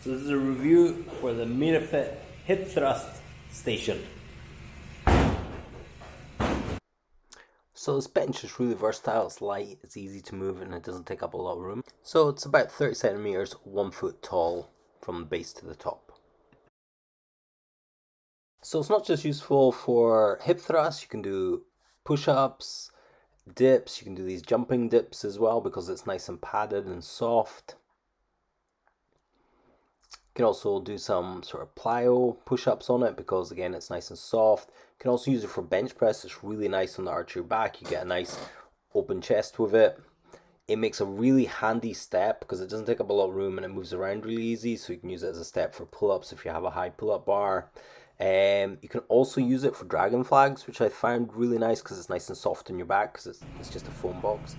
So this is a review for the Mirafit Hip Thrust Station. So this bench is really versatile, it's light, it's easy to move, and it doesn't take up a lot of room. So it's about 30 centimeters, 1 foot tall from the base to the top. So it's not just useful for hip thrusts, you can do push-ups, dips, you can do these jumping dips as well because it's nice and padded and soft. You can also do some sort of plyo push-ups on it because again it's nice and soft. You can also use it for bench press. It's really nice on the arch of your back. You get a nice open chest with it. It makes a really handy step because it doesn't take up a lot of room and it moves around really easy, so you can use it as a step for pull-ups if you have a high pull-up bar. You can also use it for dragon flags, which I found really nice because it's nice and soft on your back because it's just a foam box.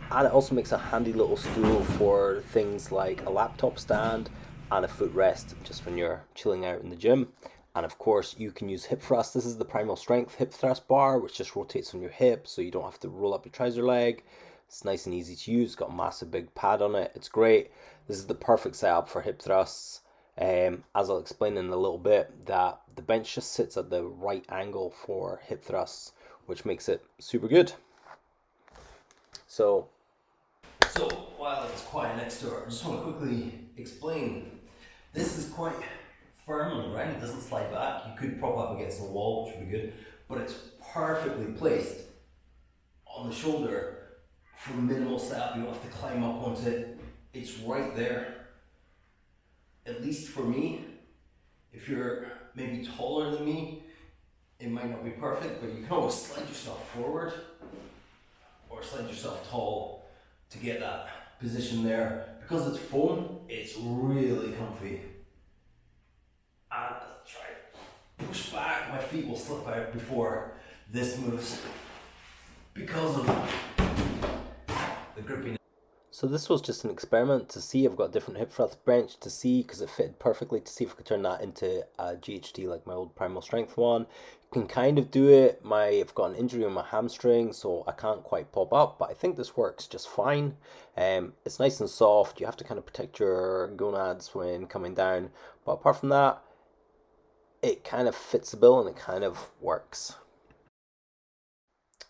And it also makes a handy little stool for things like a laptop stand and a footrest just when you're chilling out in the gym. And of course you can use hip thrust. This is the primal strength hip thrust bar, which just rotates on your hip so you don't have to roll up your trouser leg. It's nice and easy to use. It's got a massive big pad on it. It's great. This is the perfect setup for hip thrusts. As I'll explain in a little bit, that the bench just sits at the right angle for hip thrusts, which makes it super good. So while it's quiet next door, I just want to quickly explain. This is quite firm on the ground, it doesn't slide back. You could prop up against the wall, which would be good, but it's perfectly placed on the shoulder for minimal setup. You don't have to climb up onto it. It's right there. At least for me. If you're maybe taller than me, it might not be perfect, but you can always slide yourself forward or slide yourself tall to get that position there. Because it's foam, it's really comfy. And try to push back, my feet will slip out before this moves because of the grippiness. So this was just an experiment to see. I've got a different hip thrust bench to see because it fitted perfectly, to see if I could turn that into a GHD like my old primal strength one. You can kind of do it. I've got an injury on my hamstring, so I can't quite pop up, but I think this works just fine. It's nice and soft. You have to kind of protect your gonads when coming down, but apart from that, it kind of fits the bill and it kind of works.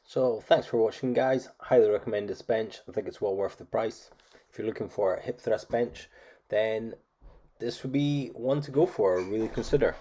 So thanks for watching, guys. Highly recommend this bench. I think it's well worth the price. If you're looking for a hip thrust bench, then this would be one to go for, really consider.